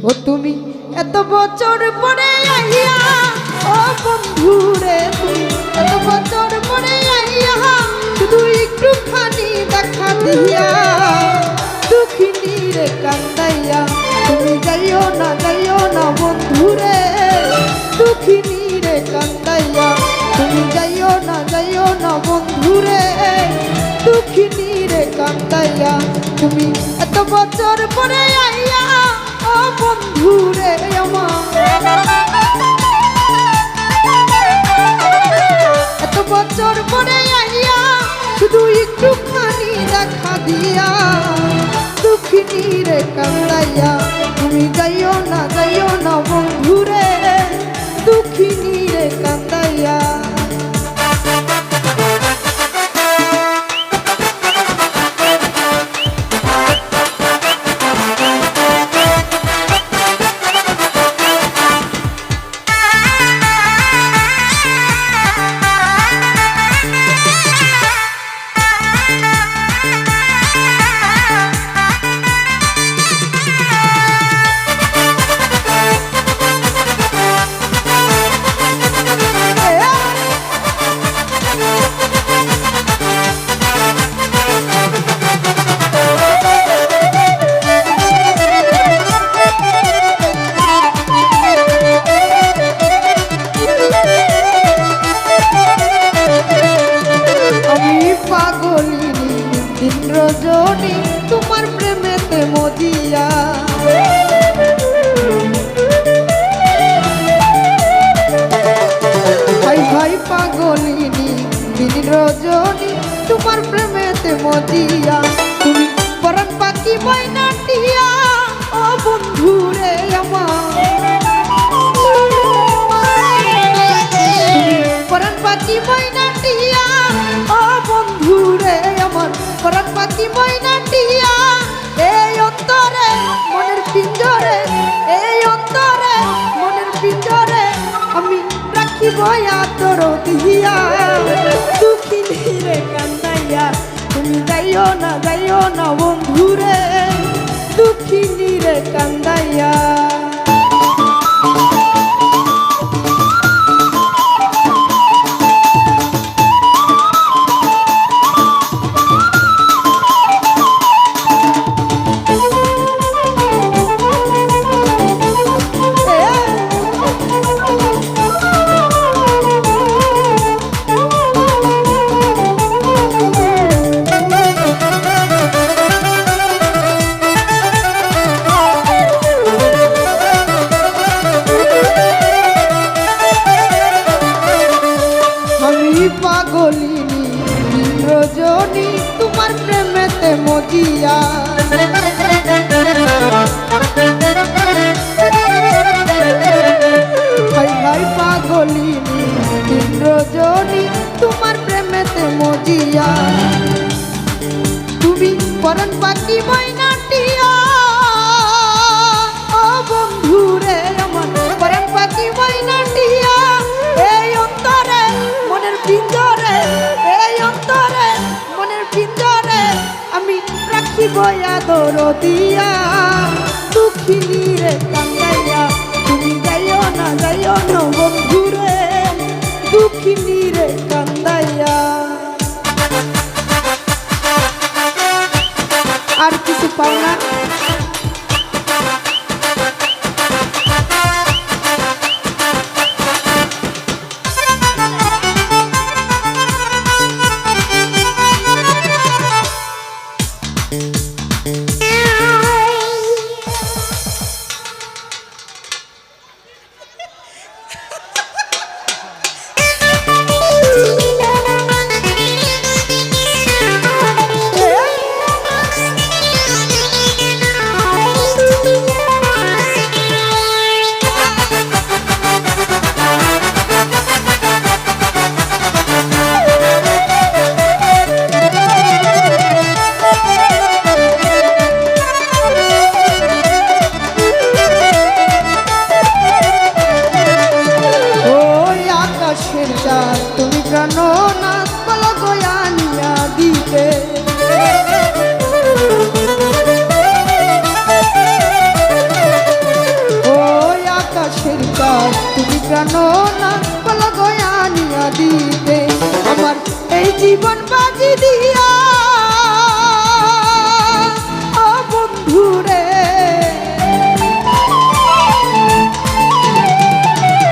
ও তুমি এত বছর পরে আইয়া, ও বন্ধু রে তুমি এত বছর পরে আইয়া, শুধু একটুখানি দেখা দিয়া দুঃখিনী রে কান্দাইয়া। তুমি যাইও না বন্ধু রে, দুঃখিনী রে কান্দাইয়া। তুমি যাইও না বন্ধু রে, দুঃখিনী রে কান্দাইয়া। তুমি এত বছর পরে আইয়া, ও বন্ধু রে আমার, এত বছর পরে আইয়া শুধু একটুখানি দেখা দিয়া দুঃখিনী রে কান্দাইয়া। তুমি যাইও না বন্ধু রে, দুঃখিনী রে কান্দাইয়া। রজনী তোমার প্রেমেতে মজিয়া, ভাই ভাই পাগলিনী দিন রজনী তোমার প্রেমেতে মজিয়া। তুমি পরাণ পাখি ময়না টিয়া, ও বন্ধু রে আমার, পরাণ পাখি ময়না টিয়া, ও বন্ধু রে আমার, পরাণ পাখি ময়না টিয়া। এই অন্তরে মনের পিঞ্জরে, এই অন্তরে মনের পিঞ্জরে আমি রাখিব আদর দিয়া দুঃখিনী রে কান্দাইয়া। তুমি যাইও না বন্ধু রে, দুঃখিনী রে কান্দাইয়া। পাগলিনী রজনী তোমার প্রেমেতে মজিয়া, ভাই ভাই পাগলিনী রজনী তোমার প্রেমেতে মজিয়া। তুমি পরাণ পাখি ময়না টিয়া, ও বন্ধু রে আমার, পরাণ পাখি ময়না টিয়া। এই অন্তরে মনের পিঞ্জরে, এই অন্তরে মনের পিঞ্জরে আমি রাখিব আদর দিয়া দুঃখিনী রে কান্দাইয়া। তুমি যাইও না বন্ধু রে, দুঃখিনী রে কান্দাইয়া। আর কিছু পাও না? আকাশের চাঁদ তুমি প্রাণ না পলক আনিয়া দিতে আমার এই জীবন বাজি দিয়া ও বন্ধুরে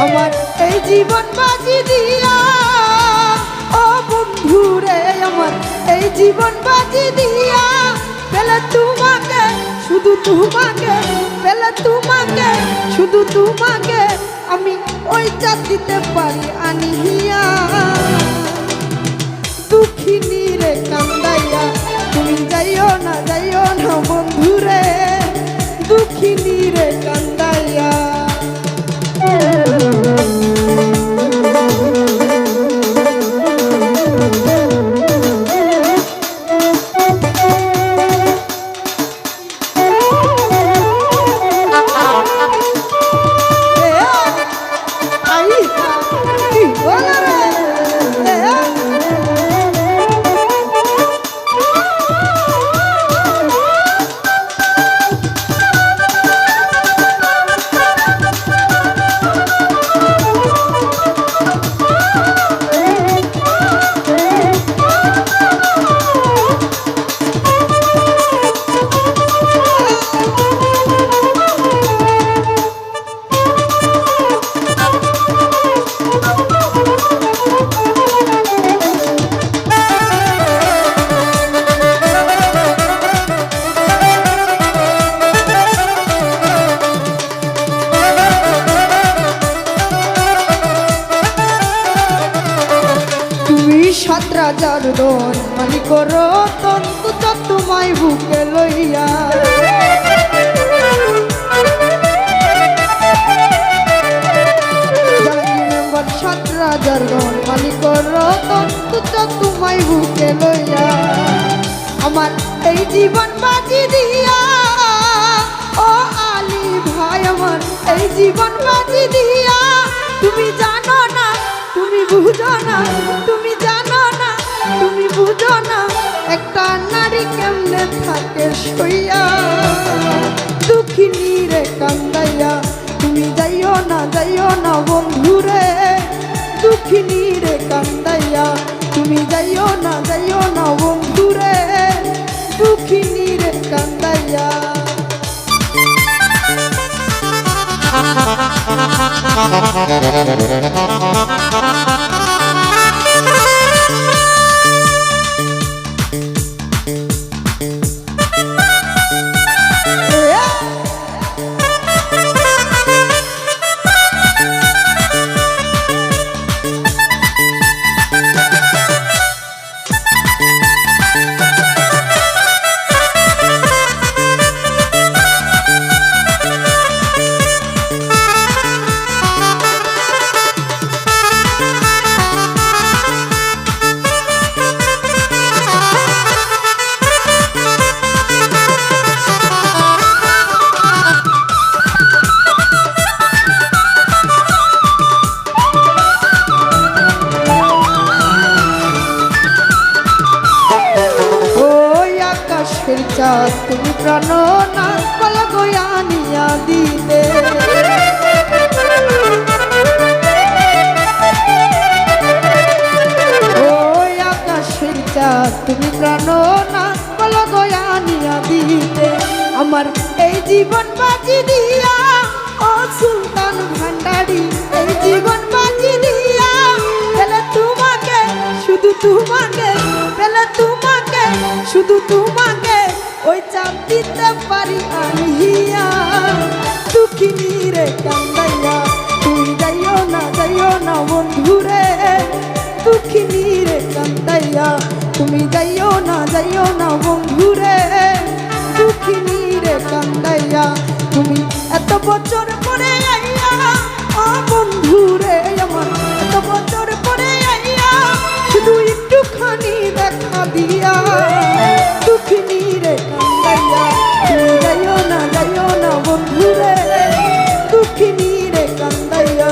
আমার এই জীবন বাজি দিয়া ও বন্ধুরে আমার এই জীবন বাজি দিয়া পেলে তোমাকে শুধু তোমাকে পেলে তোমাকে শুধু তোমাকে আমি ওই চাঁদ দিতে পারি আনিয়া দুঃখিনী রে কান্দাইয়া তুমি যাইও না বন্ধুরে দুঃখিনী রে কান্দাইয়া রাজার দন মালিক তন্তু তোমায় বুকে লইয়া সাত রাজার দন মালিক তন্তু তোমায় বুকে লইয়া আমার এই জীবন বাজি দিয়া ও আলী ভাই আমার এই জীবন বাজি দিয়া তুমি জানো না তুমি বুঝো না তুমি জানো না তুমি বুঝো না একটা নারী কেমনে থাকে সইয়া দুঃখিনী রে কান্দাইয়া তুমি যাইও না বন্ধুরে দুঃখিনী রে কান্দাইয়া তুমি যাইও না বন্ধুরে দুঃখিনী রে কান্দাইয়া চাঁদ তুমি প্রাণ না পলক আনিয়া দিতে ওই আকাশের চাঁদ তুমি প্রাণ না পলক আনিয়া দিতে আমার এই জীবন বাজি দিয়া ও সুলতান ভান্ডারি এই জীবন বাজি দিয়া পেলে তোমাকে শুধু তোমাকে পেলে তোমাকে শুধু তোমাকে ওই চাঁদ দিতে পারি আনিয়া দুঃখিনী রে কান্দাইয়া তুমি যাইও না বন্ধুরে দুঃখিনী রে কান্দাইয়া তুমি যাইও না বন্ধুরে দুঃখিনী রে কান্দাইয়া তুমি এত বছর পরে আইয়া ও বন্ধুরে আমার এত বছর পরে আইয়া শুধু একটুখানি দেখা দিয়া দুঃখিনী রে কান্দাইয়া তুমি যাইও না বন্ধুরে দুঃখিনী রে কান্দাইয়া